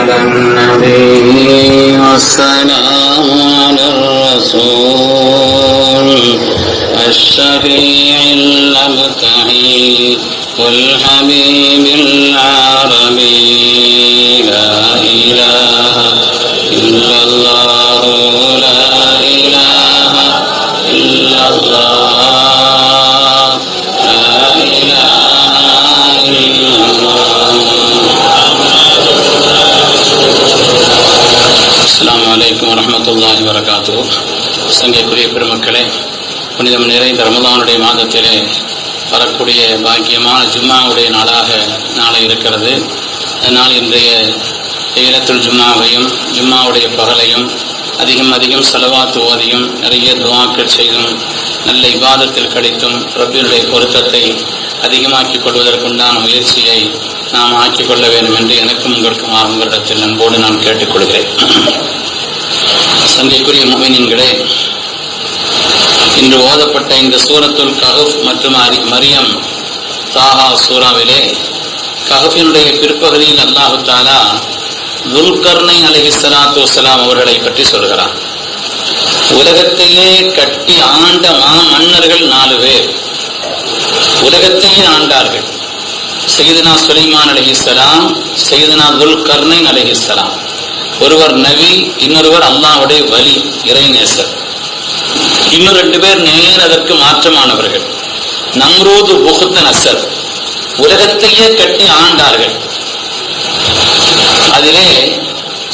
على النبي والسلام على الرسول الشفيع المبتهي والحبيب العربي لا إله إلا الله لا إله إلا الله لا إله إلا الله. அஸ்ஸலாமு அலைக்கும் வரஹ்மத்துல்லாஹி வபரகாத்துஹு. சங்கைக்குரிய பெருமக்களே, புனிதம் நிறைந்த ரமதானுடைய மாதத்திலே வரக்கூடிய பாக்கியமான ஜும்மாவுடைய நாளாக நாளை இருக்கிறது. அதனால் இன்றைய லைலத்துல் ஜும்மாவையும் ஜும்மாவுடைய பகலையும் அதிகம் ஸலவாத் ஓதியும் நிறைய துஆக்கள் செய்தும் நல்ல இபாதத்தில் கழித்தும் ரப்பினுடைய பொருத்தத்தை அதிகமாக்கிக் கொள்வதற்குண்டான முயற்சியை நாம் ஆக்கிக் கொள்ள வேண்டும் என்று எனக்கும் உங்களிடத்தில் அன்போடு நான் கேட்டுக்கொள்கிறேன். சங்கைக்குரிய முஃமினீன்களே, இன்று ஓதப்பட்ட இந்த சூரத்துல் கஹஃப் மற்றும் மரியம் தாஹா சூராவிலே கஹஃபினுடைய பிற்பகுதியில் அல்லாஹ் தஆலா துல்கர்னைன் அலைஹிஸ்ஸலாத்து வஸ்ஸலாம் அவர்களை பற்றி சொல்கிறார். உலகத்தையே கட்டி ஆண்ட மன்னர்கள் 4 பேர் உலகத்தையே ஆண்டார்கள். சையதுனா சுலைமான் அலைஹிஸ்ஸலாம், சையதுனா துல்கர்னைன் அலைஹிஸ்ஸலாம். ஒருவர் நபி, இன்னொருவர் அல்லாஹ்வுடைய வலி, இறைநேசர். இன்னும் 2 பேர் நேர் அதற்கு மாற்றமானவர்கள். நம்ரூது புகுத்த நசர், உலகத்தையே கட்டி ஆண்டார்கள். அதிலே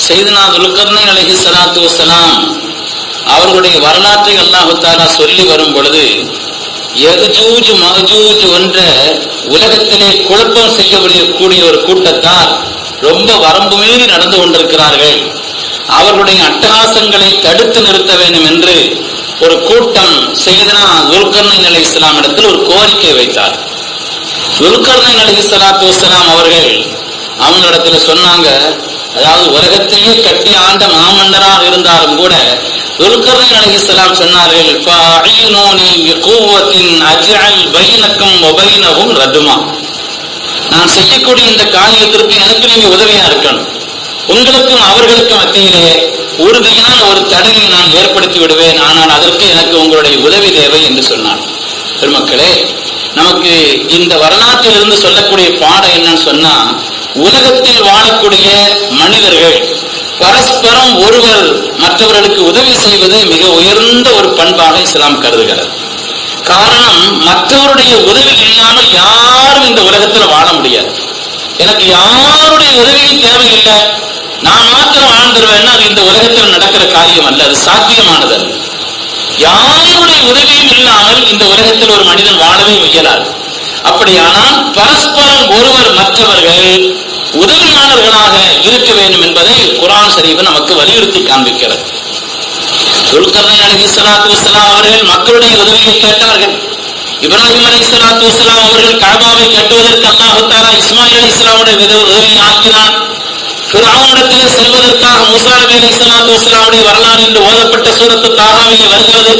சையதுனா துல்கர்னைன் அலைஹிஸ்ஸலாத்து வஸ்ஸலாம் அவர்களுடைய வரலாற்றை அல்லாஹ் தஆலா சொல்லி வரும் பொழுது, யஜூஜ் மஜூஜ் என்ற உலகத்திலே குழப்பம் செய்யக்கூடிய ஒரு கூட்டத்தார் ரொம்ப வரம்பு மீறி நடந்து கொண்டிருக்கிறார்கள். அவர்களுடைய அட்டகாசங்களை தடுத்து நிறுத்த வேண்டும் என்று ஒரு கூட்டம் சையதுனா துல்கர்னைன் அலைஹிஸ்ஸலாம் இடத்தில் ஒரு கோரிக்கை வைத்தார். துல்கர்னைன் அலைஹிஸ்ஸலாத்து வஸ்ஸலாம் அவர்கள் அவங்களிடத்துல சொன்னாங்க, அதாவது உலகத்தையே கட்டி ஆண்ட மாமன்னராக இருந்தாலும் கூட துல்கர்னைன் அலைஹிஸ்ஸலாம் சொன்னார்கள், ஃபஅஈனூனி பிகுவத்தின் அஜ்அல் பைனக்கும் வ பைனஹும் ரதுமா. நான் செய்யக்கூடிய இந்த காரியத்திற்கு எனக்கு நீங்க உதவியா இருக்கணும். உங்களுக்கும் அவர்களுக்கும் மத்தியிலே உறுதியான ஒரு தடையை நான் ஏற்படுத்தி விடுவேன். ஆனால் அதற்கு எனக்கு உங்களுடைய உதவி தேவை என்று சொன்னார். பெருமக்களே, நமக்கு இந்த வரலாற்றில் இருந்து சொல்லக்கூடிய பாடம் என்னன்னு சொன்னா, உலகத்தில் வாழக்கூடிய மனிதர்கள் பரஸ்பரம் ஒருவர் மற்றவர்களுக்கு உதவி செய்வது மிக உயர்ந்த ஒரு பண்பாக இஸ்லாம் கருதுகிறது. காரணம், மற்றவருடைய உதவி இல்லாமல் யாரும் இந்த உலகத்தில் வாழ முடியாது. எனக்கு யாருடைய உதவியும் தேவையில்லை, நான் மாத்திரம் வாழ்ந்துருவேன்னா அது இந்த உலகத்தில் நடக்கிற காரியம் அல்ல, அது சாத்தியமானது அல்ல. யாருடைய உதவியும் இல்லாமல் இந்த உலகத்தில் ஒரு மனிதன் வாழவே இயலாது. அப்படியானால் பரஸ்பரம் ஒருவர் மற்றவர்கள் உதவியாளர்களாக இருக்க வேண்டும் என்பதை குர்ஆன் ஷரீஃப் நமக்கு வலியுறுத்தி காண்பிக்கிறது. துல்கர்னைன் அலைஹிஸ்ஸலாத்து வஸ்ஸலாம் அவர்கள் மக்களுடைய உதவியை கேட்டார்கள். இப்ராஹிம் அலைஹிஸ்ஸலாத்து வஸ்ஸலாம் அவர்கள் கஅபாவை கட்டுவதற்கு அல்லாஹ் தஆலா இஸ்மாயில் அலைஹிஸ்ஸலாமுடைய உதவியை ஆக்கினார். ஃபிரௌனிடத்திலே செல்வதற்காக மூசா நபி அலைஹிஸ்ஸலாத்து வஸ்ஸலாமுடைய வரலாறு என்று ஓதப்பட்ட சூரத்து தாஹாவிலே வருகிறது.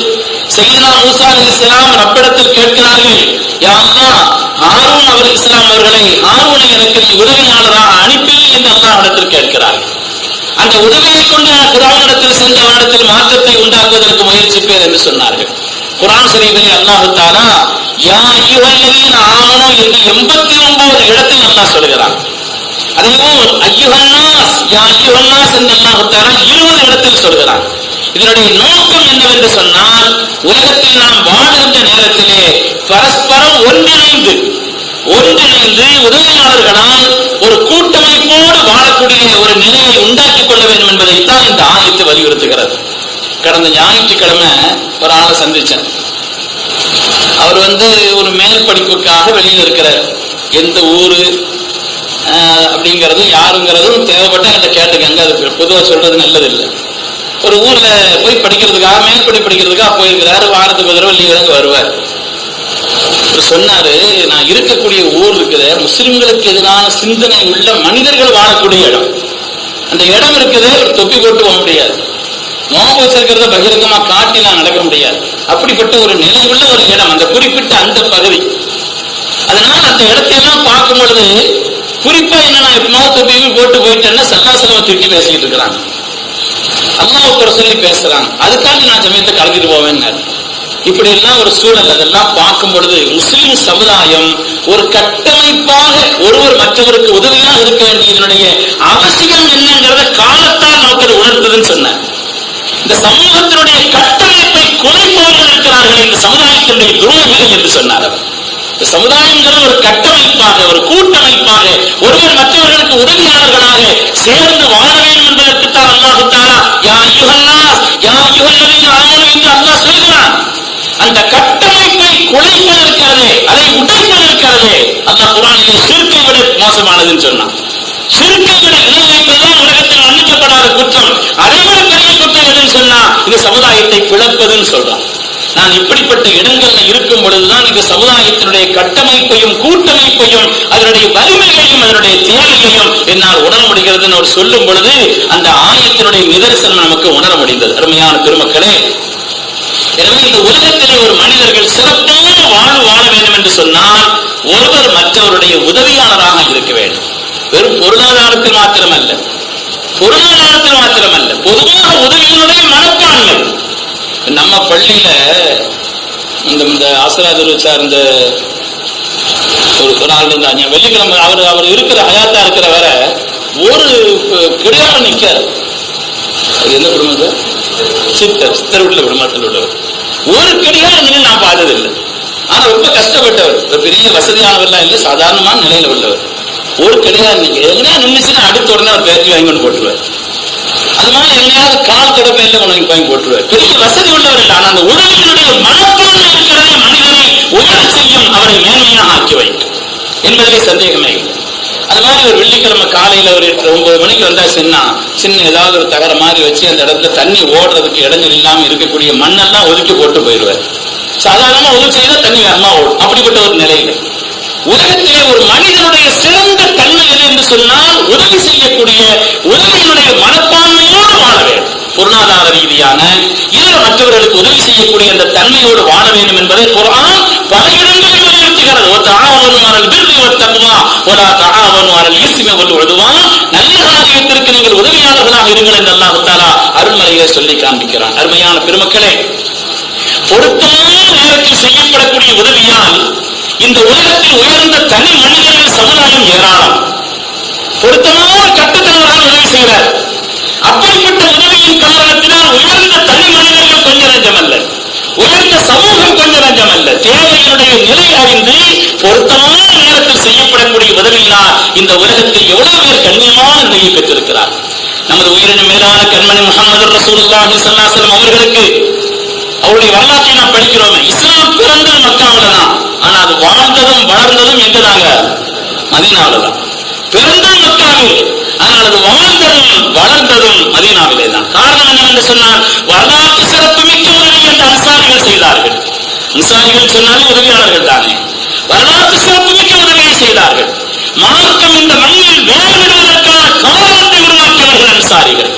சையதுனா மூசா அலைஹிஸ்ஸலாம் ரப்பிடத்தில் கேட்கிறார்கள், யா அல்லாஹ், ஹாரூன் அலைஹிஸ்ஸலாம் அவர்களை, ஹாரூனை எனக்கு நீ உதவியாளராக அனுப்பி என்று அல்லாஹ்விடத்தில் கேட்கிறார்கள். அந்த உதவியை கொண்டு நான் ஃபிரௌனிடத்தில் சென்று அவனிடத்தில் மாற்றத்தை உண்டாக்குவதற்கு முயற்சிப்பேன் என்று சொன்னார்கள். குர்ஆன் ஷரீஃபிலே அல்லாஹ் தஆலா யா அய்யுஹல்லதீன ஆமனூ என்று 89 இடத்தில் அல்லாஹ் சொல்கிறான். அதுவும் அய்யுஹன்னாஸ், யா அய்யுஹன்னாஸ் என்று அல்லாஹ் தஆலா 20 இடத்தில் சொல்கிறான். இதனுடைய நோக்கம் என்னவென்று சொன்னால், உலகத்தில் நாம் வாழுகின்ற நேரத்திலே பரஸ்பரம் ஒன்றிணைந்து உதவியாளர்களால் ஒரு கூட்டமைப்போடு வாழக்கூடிய ஒரு நிலையை உண்டாக்கிக் கொள்ள வேண்டும் என்பதைத்தான் இந்த ஆயத்து வலியுறுத்துகிறது. கடந்த ஞாயிற்றுக்கிழமை ஒரு ஆளை சந்திச்சேன். அவர் ஒரு மேல் படிப்புக்காக வெளியில் இருக்கிறார். எந்த ஊரு அப்படிங்கிறது யாருங்கிறதும் தேவைப்பட்ட என்கிட்ட கேட்டுக்கங்க, அது பொதுவாக சொல்றது நல்லது இல்லை. ஒரு ஊர்ல போய் படிக்கிறதுக்காக, மேல் படி படிக்கிறதுக்காக போயிருக்கிறாரு. வாரத்துக்கு ஒரு தடவை லீவு வருவார். சொன்னாரு, நான் இருக்கக்கூடிய ஊர் இருக்குது, முஸ்லிம்களுக்கு எதிரான சிந்தனை உள்ள மனிதர்கள் வாழக்கூடிய இடம். அந்த இடம் இருக்குது, தொப்பி போட்டு போக முடியாது, நோம்பு வச்சிருக்கிறத பகிரங்கமா காட்டிலாம் நடக்க முடியாது. அப்படிப்பட்ட ஒரு நிலை உள்ள ஒரு இடம் அந்த குறிப்பிட்ட அந்த பகுதி. அதனால அந்த இடத்தையெல்லாம் பார்க்கும் பொழுது குறிப்பா என்னன்னா எப்பமாவது தொப்பி போட்டு போயிட்டேன்னா சல்லாசலமா தூக்கி பேசிக்கிட்டு இருக்கிறாங்க, அல்லாஹ்வை சொல்லி பேசுறாங்க, அதுக்காண்டி நான் சமயத்தை கலந்துட்டு போவேன்னு. இப்படி எல்லாம் ஒரு சூழல். அதெல்லாம் பார்க்கும் பொழுது முஸ்லிம் சமுதாயம் ஒரு கட்டமைப்பாக ஒருவர் மற்றவருக்கு உதவியாக இருக்க வேண்டியதனுடைய அவசியம் என்னங்கிறத காலத்தால் நமக்கு உணர்த்துதுன்னு சொன்னார். இந்த சமூகத்தினுடைய கட்டமைப்பை குறைப்பவர்கள் இருக்கிறார்கள், இந்த சமுதாயத்தினுடைய துரோகிகள் என்று சொன்னார் அவர். இந்த சமுதாயங்கிறது ஒரு கட்டமைப்பாக, ஒரு கூட்டமைப்பாக, ஒருவர் மற்றவர்களுக்கு உதவியாளர்களாக சேர்ந்து வாழ வேண்டும் என்பதற்குத்தான் அல்லாஹ் தஆலா யா அய்யுஹன்னாஸ் யா அய்யுஹல்லதீன ஆமனூ என்று அல்லாஹ் சொல்கிறான். அந்த கட்டமைப்பை குலைப்பது இருக்கிறதே, அதை உடைப்பது இருக்கிறதே, அல்லாஹ் குர்ஆனிலே ஷிர்க்கை விட மோசமானதுன்னு சொன்னான். ஷிர்க்கை விட இணை வைப்பதுதான் உலகத்தில் மன்னிக்கப்படாத குற்றம். அதை விட பெரிய குற்றம் எதுன்னு சொன்னா இந்த சமுதாயத்தை பிளப்பதுன்னு சொல்றான். நான் இப்படிப்பட்ட இடங்கள்ல இருக்கும் பொழுதுதான் இந்த சமுதாயத்தினுடைய கட்டமைப்பையும் கூட்டமைப்பையும் அதனுடைய வலிமையையும் அதனுடைய தேவையையும் என்னால் உணர முடிகிறதுன்னு அவர் சொல்லும் பொழுது அந்த ஆயத்தினுடைய நிதர்சனம் நமக்கு உணர முடிந்தது. அருமையான பெருமக்களே, எனவே இந்த உலகத்திலே ஒரு மனிதர்கள் சிறப்பான வாழ்வு வாழ வேண்டும் என்று சொன்னால் ஒருவர் மற்றவருடைய உதவியாளராக இருக்க வேண்டும். வெறும் பொருளாதாரத்தில் மாத்திரமல்ல, பொதுவாக உதவியினுடைய மனப்பான்மை. நம்ம பள்ளியில இந்த ஆசிராஜர் சார்ந்த ஒரு நாள் இருந்தாங்க, வெள்ளிக்கிழமை அவர் இருக்கிற ஹயாத்தா இருக்கிற வர ஒரு கிடையாது நிக்காரு. அது என்ன குடும்பம் சார்? சித்தர் உள்ள குடும்பத்தில் உள்ளவர். ஒரு கிடையாது நான் பார்த்ததில்லை. ஆனா ரொம்ப கஷ்டப்பட்டவர், பெரிய வசதியானவர்லாம் இல்லை, சாதாரணமான நிலையில உள்ளவர். ஒரு கிடையாது எங்கேயா நின்றுச்சுன்னா அடுத்த உடனே அவர் பேட்டி வாங்கி கொண்டு போட்டுருவார். அது மாதிரி எங்கேயாவது கால் கடப்பையில கொண்டு வாங்கி போட்டுருவார். பெரிய வசதி உள்ளவர் இல்லை, ஆனா அந்த உதவியினுடைய மனப்பான்மை இருக்கிறதே மனிதனை உயர செய்யும், அவரை மேன்மையாக ஆக்கி வைக்கும் என்பதிலே சந்தேகமே இல்லை. அது மாதிரி ஒரு வெள்ளிக்கிழமை காலையில ஒரு 9 மணிக்கு வந்தா சின்ன ஏதாவது ஒரு தகர மாதிரி வச்சு அந்த இடத்துல தண்ணி ஓடுறதுக்கு இடைஞ்சல் இல்லாம இருக்கக்கூடிய மண்ணெல்லாம் ஒதுக்கி போட்டு போயிடுவார். சாதாரணமா ஒதுக்கி செய்தா தண்ணி வேகமா ஓடும். அப்படிப்பட்ட ஒரு நிலையில உலகத்திலே ஒரு மனிதனுடைய சிறந்த தன்மை எது என்று சொன்னால் உதவி செய்யக்கூடிய, உதவியினுடைய மனப்பான்மையோடு வாழ வேண்டும். பொருளாதார ரீதியான இதர மற்றவர்களுக்கு உதவி செய்யக்கூடிய அந்த தன்மையோடு வாழ வேண்டும் என்பதை குர்ஆன் பல இடங்களில் வலியுறுத்துகிறது. நல்ல காரியத்திற்கு நீங்கள் உதவியாளர்களாக இருங்கள் என்று அல்லாஹ் தஆலா அருள்மறையிலே சொல்லி காண்பிக்கிறான். அருமையான பெருமக்களே, பொருத்தமான நேரத்தில் செய்யப்படக்கூடிய உதவியால் இந்த உலகத்தில் உயர்ந்த தனி மனிதர்கள் சமுதாயம் ஏராளம். பொருத்தமான கட்டுத்தனமாக உதவி செய்கிறார். அப்படிப்பட்ட உதவியின் காரணத்தினால் உயர்ந்த தனி மனிதர்கள் கொஞ்சம் நஞ்சம் அல்ல, உயர்ந்த சமூகம் கொஞ்சம் நஞ்சம் அல்ல. தேவையினுடைய நிலை அறிந்து பொருத்தமான நேரத்தில் செய்யப்படக்கூடிய உதவியினால் இந்த உலகத்தில் எவ்வளவு பேர் கண்ணியமான நிலையை பெற்றிருக்கிறார். நமது உயிரின மேலான கண்மணி முஹம்மது ரசூலுல்லாஹி ஸல்லல்லாஹு அலைஹி வஸல்லம் அவர்களுக்கு அவருடைய வரலாற்றை நாம் படிக்கிறோமே. இஸ்லாம் பிறந்தது மக்காவில தான், ஆனா அது வாழ்ந்ததும் வளர்ந்ததும் எங்கதாங்க? மதீனாவில தான். பிறந்தது மக்காவில், ஆனால் அது வாழ்ந்ததும் வளர்ந்ததும் மதீனாவிலே தான். காரணம் என்னவென்று சொன்னால் வரலாற்று சிறப்பு மிக்க உதவி என்று அன்சாரிகள் செய்தார்கள். அன்சாரிகள் சொன்னாலும் உதவியாளர்கள் தானே. வரலாற்று சிறப்பு மிக்க உதவியை செய்தார்கள். மார்க்கம் இந்த மண்ணில் வேறுவிடுவதற்கான காரணத்தை உருவாக்கியவர்கள் அன்சாரிகள்.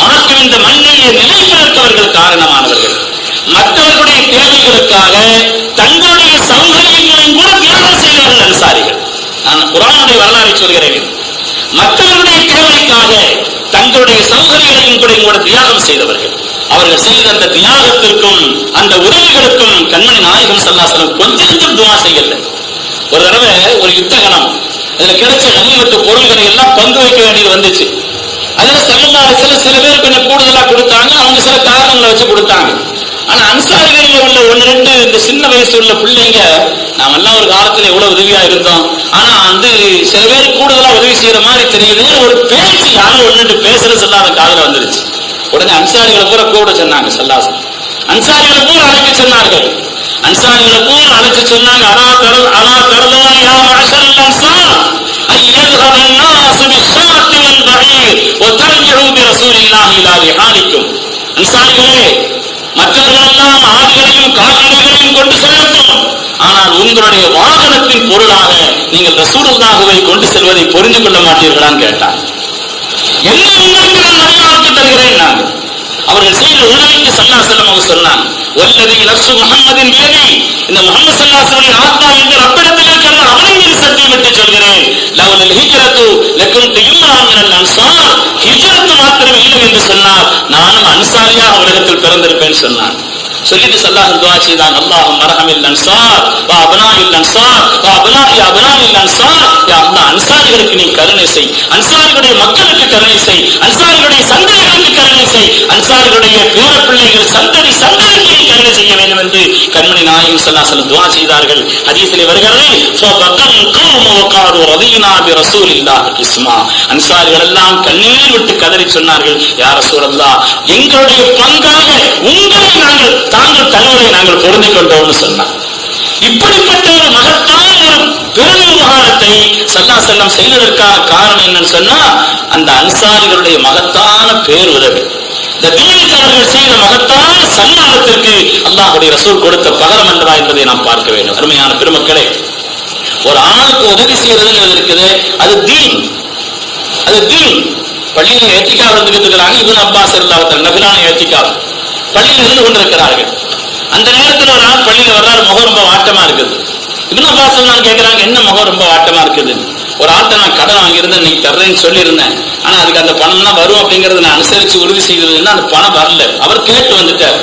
மார்க்கம் இந்த மண்ணிலே நிலைப்பதற்கவர்கள் காரணமானவர்கள். மற்றவர்களுடைய தேவைகளுக்காக தங்களுடைய சௌகரியங்களையும் கூட தியாகம் செய்தவர்கள் அன்சாரிகள். நான் குர்ஆனுடைய வரலாறை சொல்கிறேன். மற்றவர்களுடைய தேவைக்காக தங்களுடைய சௌகரியங்களையும் கூட தியாகம் செய்தவர்கள். அவர்கள் செய்த அந்த தியாகத்திற்கும் அந்த உதவிகளுக்கும் கண்மணி நாயகம் ஸல்லல்லாஹு அலைஹி வஸல்லம் கொஞ்சம் துஆ செய்யல. ஒரு தடவை ஒரு யுத்தகணம், அதுல கிடைச்ச கனிமத்து பொருள்களை எல்லாம் பங்கு வைக்க வேண்டியது வந்துச்சு. அதுல ஸல்லல்லாஹு அலைஹி வஸல்லம் சில பேர் கொஞ்சம் கூடுதலா கொடுத்தாங்க, அவங்க சில காரணங்களை வச்சு கொடுத்தாங்க. ஆனா அன்சாரிகளில் உள்ள 1-2 இந்த சின்ன வயசு உள்ள பிள்ளைங்க, நாம எல்லாம் ஒரு காலத்துல எவ்வளவு உதவியா இருந்தோம், ஆனா சில பேர் கூடுதலா உதவி செய்யற மாதிரி தெரியுது. ஒரு பேச்சு யாரும் 1-2 பேசுறது சொல்லாத காதுல வந்துருச்சு. உடனே அன்சாரிகளை பூரா கூட சொன்னாங்க. ஸல்லல்லாஹு அன்சாரிகளை பூரா அழைக்க சொன்னார்கள். அன்சாரிகளை பூரா அழைச்சு சொன்னாங்க, அலா தர்லா யா மஅஷரல் அன்சார் அய்யதுஹர الناس بالشاة والبعير وترجعوا برسول الله الى رحالكم. அன்சாரிகளே, மற்றவர்களெல்லாம் ஆடுகளையும் கால்நடைகளையும் கொண்டு செல்லட்டும், ஆனால் உங்களுடைய வாகனத்தின் பொருளாக நீங்கள் ரசூலுல்லாஹ்வை கொண்டு செல்வதை புரிந்து கொள்ள மாட்டீர்களான்னு கேட்டார். என்ன உங்களுக்கு நான் நபியாக்கி தருகிறேன். நான் அவர்கள் செய்த உதவிக்கு ஸல்லல்லாஹு அலைஹி வஸல்லம் அவர் சொன்னான், வல்லதி நஃப்சு முஹம்மதின் பியதி, இந்த முஹம்மது ஸல்லல்லாஹு அலைஹி வஸல்லம் ஆத்மா என்ற ரப்பிடத்தில் இருக்கிற அவனை மீது சத்தியமிட்டு சொல்கிறேன், லவ்லல் ஹிஜ்ரத்து லகுன்து இம்ரான் மினல் அன்சார், ஹிஜ்ரத் மாத்திரம் இல்லை என்று சொன்னார், நானும் அன்சாரியாக உலகத்தில் பிறந்திருப்பேன் சொன்னான். சொல்லிட்டு ஸல்லல்லாஹு துஆ செய்தான், அல்லாஹும்ம அர்ஹமில் அன்சார் வ அப்னாஇல் அன்சார் வ அப்னாஇ அப்னாஇல் அன்சார், யா அல்லாஹ் அன்சாரிகளுக்கு நீ கருணை செய், அன்சாரிகளுடைய மக்களுக்கு கருணை செய், அன்சாரிகளுடைய சந்ததிகளுக்கு கருணை செய், அன்சாரிகளுடைய பேர பிள்ளைகள் சந்ததி சந்ததிக்கு நீ கருணை செய்ய வேண்டும் என்று கண்மணி நாயகம் ஸல்லல்லாஹு அலைஹி வஸல்லம் துஆ செய்தார்கள். ஹதீஸிலே வருகிறது, ஃபபகல் கௌமு வகாரு ரதீனா பி ரசூலில்லாஹி கிஸ்மா, அன்சாரிகள் எல்லாம் கண்ணீர் விட்டு கதறி சொன்னார்கள், யா ரசூலல்லாஹ் எங்களுடைய பங்காக உங்களை தாங்கள் தழுவலை நாங்கள் பொருந்திக் கொண்டோம்னு சொன்னார். இப்படிப்பட்ட ஒரு மகத்தான ஒரு பெருவிவகாரத்தை ஸல்லல்லாஹு அலைஹி வஸல்லம் செய்ததற்கான காரணம் என்னன்னு சொன்னா, அந்த அன்சாரிகளுடைய மகத்தான பேருதவி, இந்த தீனுக்கு அவர்கள் செய்த மகத்தான சன்மானத்திற்கு அல்லாஹ்வுடைய ரசூல் கொடுத்த பகரம் அல்லவா என்பதை நாம் பார்க்க வேண்டும். அருமையான பெருமக்களே, ஒரு ஆணுக்கு உதவி செய்யறதுங்கிறது இருக்குது, அது தீன், அது தீன். பள்ளியில் ஏத்திக்காக இருந்துகிட்டு இருக்கிறாங்க, இப்னு அப்பாஸ் ரலியல்லாஹு தஆலா நபிலான ஏத்திக்காக பள்ளியில் இருந்து கொண்டிருக்கிறார்கள். அந்த நேரத்தில் ஒரு ஆள் பள்ளியில் வர்றாரு, முகம் ரொம்ப வாட்டமா இருக்குது. இப்னு அப்பாஸ் கேட்கிறாங்க, என்ன முகம் ரொம்ப வாட்டமா இருக்குது? ஒரு ஆள்கிட்ட நான் கடன் வாங்கியிருந்தேன், நீ தர்றேன்னு சொல்லியிருந்தேன், ஆனா அதுக்கு அந்த பணம்லாம் வரும் அப்படிங்கறத நான் அனுசரிச்சு உறுதி செய்ததுன்னா அந்த பணம் வரல. அவர் கேட்டு வந்துட்டார்,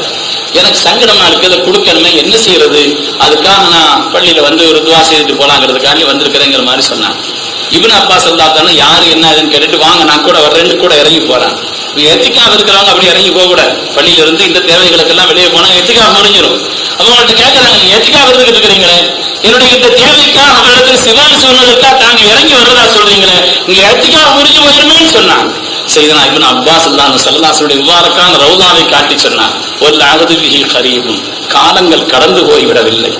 எனக்கு சங்கடமா இருக்கு, அதை கொடுக்கணுமே, என்ன செய்யறது, அதுக்காக நான் பள்ளியில வந்து ஒரு துவா செய்துட்டு போலாங்கிறதுக்காண்டி வந்திருக்கிறேங்கிற மாதிரி சொன்னான். இப்னு அப்பாஸ் ரலியல்லாஹு யாரு என்ன ஏதுன்னு கேட்டுட்டு, வாங்க நான் கூட வர்றேன்னு கூட இறங்கி போறான். எத்திக்காக இருக்கிறவங்க அப்படி இறங்கி போக கூட, பள்ளியில இருந்து இந்த தேவைகளுக்கெல்லாம் வெளியே போனா எத்திக்காக முடிஞ்சிடும். அவங்கள்ட்ட கேட்கறாங்க, நீங்க எத்திக்காக இருந்துகிட்டு இருக்கிறீங்களே, என்னுடைய இந்த தேவைக்காக அவர்களுக்கு சிபாரிசு சொன்னதற்காக தாங்க இறங்கி வர்றதா சொல்றீங்களே, நீங்க எத்திக்காக முடிஞ்சு போயிருமேன்னு சொன்னாங்க. செய்தனா இப்னு அப்பாஸ் ஸல்லல்லாஹு அலைஹி வஸல்லம் முபாரக்கான ரவுதாவை காட்டி சொன்னார், வல் அஹது பிஹி கரீபுன், காலங்கள் கடந்து போய்விடவில்லை.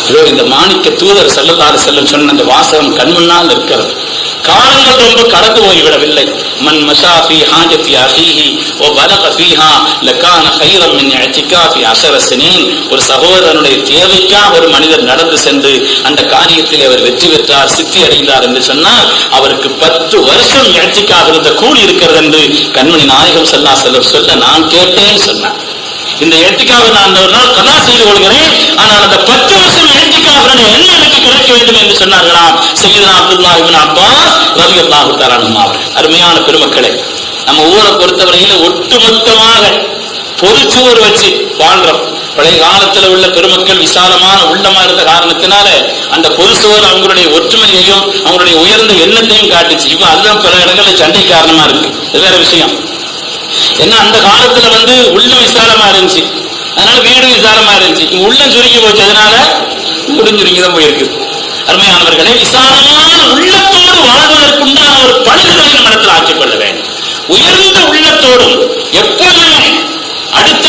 இதோ இந்த மாணிக்க தூதர் ஸல்லல்லாஹு அலைஹி வஸல்லம் சொன்ன அந்த வாசகம் கண்முன்னால் இருக்கிறது. காலங்கள் ரொம்ப கடந்து போய்விடவில்லை. மன் மஷா ஃபீ ஹாஜத்தி அஹீஹி வ பலக ஃபீஹா லகான கைரம் மின் இஅ்திகாஃபி 10 சினீன், ஒரு சகோதரனுடைய தேவைக்காக ஒரு மனிதர் நடந்து சென்று அந்த காரியத்தில் அவர் வெற்றி பெற்றார், சித்தி அடைந்தார் என்று சொன்னால் அவருக்கு 10 வருஷம் இஅ்திகாஃப் இருந்த கூலி இருக்கிறது என்று கண்மணி நாயகம் ஸல்லல்லாஹு அலைஹி வஸல்லம் சொல்ல நான் கேட்டேன்னு சொன்னார். இந்த இஅ்திகாஃபை நான் ஒரு நாள் கலா செய்து கொள்கிறேன், ஆனால் அந்த 10 வருஷம் இஅ்திகாஃபுடைய என்ன எனக்கு கிடைக்க வேண்டும் என்று சொன்னார்களாம் சய்யிதுனா அப்துல்லாஹ் இப்னு அப்பாஸ் ரலியல்லாஹு தஆலா அன்ஹு. அருமையான பெருமக்களே, நம்ம ஊரை பொறுத்தவரையில ஒட்டுமொத்தமாக பொதுச்சுவர் வச்சு வாழ்றோம். பழைய காலத்துல உள்ள பெருமக்கள் விசாலமான உள்ளமா இருந்த காரணத்தினால அந்த பொதுச்சுவர் அவங்களுடைய ஒற்றுமையையும் அவங்களுடைய உயர்ந்த எண்ணத்தையும் காட்டுச்சு. இப்ப அதுதான் பல இடங்களில் சண்டை காரணமா இருக்கு. இது வேற விஷயம். ஏன்னா அந்த காலத்துல உள்ளம் விசாலமா இருந்துச்சு, அதனால வீடு விசாலமா இருந்துச்சு. உள்ளம் சுருங்கி போச்சு, அதனால வீடும் சுருங்கிதான் போயிருக்கு. அருமையானவர்களே, விசாலமான உள்ளத்தோடு வாழ்வதற்குண்டான ஒரு பணிகளை மனத்தில் ஆக்கிக்கொள்ள வேண்டும். உயர்ந்த உள்ளத்தோடும் எப்போதுமே அடுத்த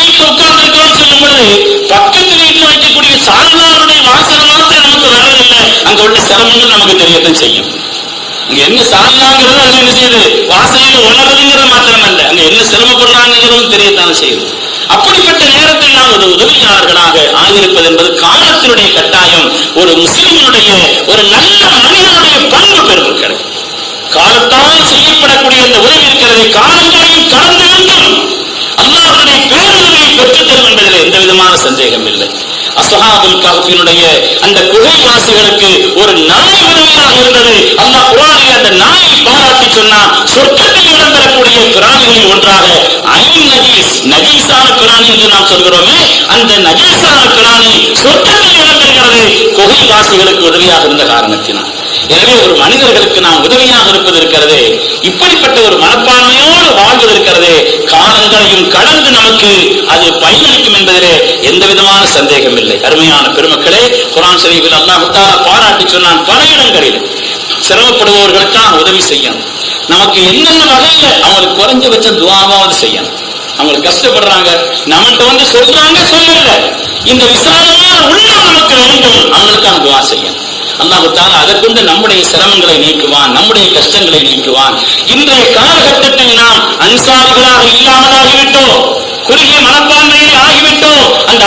வீட்டில் உட்கார்ந்து இருக்கிறோம் சொல்லும் பொழுது பக்கத்து வீட்டில் வைக்கக்கூடிய சாதனாருடைய வாசனை மாத்திரம் நமக்கு வர்றதில்லை, அங்க உள்ள சிரமங்கள் நமக்கு தெரியத்தான் செய்யும். அங்க என்ன சாதனாங்கிறது அது என்ன செய்யுது, வாசனையில உணர்றதுங்கிறது மாத்திரம் அல்ல, அங்க என்ன சிரமப்படுறாங்கிறதும் தெரியத்தான் செய்யுது. அப்படிப்பட்ட நேரத்தில் நாம் ஒரு உதவியாளர்களாக ஆகியிருப்பது என்பது காலத்தினுடைய கட்டாயம். ஒரு முஸ்லிமுடைய ஒரு நல்ல மனிதனுடைய பண்பு பெருமக்கள். காலத்தால் செய்யப்படக்கூடிய இந்த உதவி இருக்கிறது, காலங்களையும் கடந்து வேண்டும். அல்லாஹ்வுடைய பேருதவியை பெற்றுத்தரும் என்பதில் எந்த விதமான சந்தேகம் இல்லை. அஸ்ஹாபுல் கஹ்ஃபினுடைய அந்த குகைவாசிகளுக்கு ஒரு நாய் உதவியாக இருந்தது. அல்லாஹ் குர்ஆனில் அந்த நாயை பாராட்டி சொன்னான், சொர்க்கத்தில் இடம்பெறக்கூடிய பிராணிகளில் ஒன்றாக ஐன் நஜீஸ், நஜீஸான பிராணி என்று நாம் சொல்கிறோமே, அந்த நஜீஸான பிராணி சொர்க்கத்தில் இடம்பெறுகிறது குகைவாசிகளுக்கு உதவியாக இருந்த காரணத்தினால். எனவே ஒரு மனிதர்களுக்கு நாம் உதவியாக இருப்பது இருக்கிறதே, இப்படிப்பட்ட ஒரு மனப்பான்மையோடு வாழ்வது இருக்கிறதே, காலங்களையும் கடந்து நமக்கு அது பயனளிக்கும் என்பதிலே எந்த விதமான சந்தேகம் இல்லை. அருமையான பெருமக்களே, குர்ஆன் ஷரீஃபில் அல்லாஹ் தஆலா பாராட்டி சொன்னான், பல இடங்களில் சிரமப்படுபவர்களுக்காக உதவி செய்யணும். நமக்கு என்னென்ன வகையில அவங்களுக்கு குறைஞ்சபட்ச துஆவாவது செய்யணும். அவங்களுக்கு கஷ்டப்படுறாங்க, நம்மள்கிட்ட சொல்றாங்க, சொல்லல, இந்த விசாலமான உள்ளம் நமக்கு வேண்டும், அவங்களுக்கான துஆ செய்யணும். அல்லாஹ் தஆலா அதற்கொண்டு நம்முடைய சிரமங்களை நீக்குவான், நம்முடைய கஷ்டங்களை நீக்குவான். இன்றைய காலகட்டத்தில் நாம் அன்சாரிகளாக இல்லாமலாகிவிட்டோம், குறுகிய மனப்பான்மையை ஆகிவிட்டோம். அந்த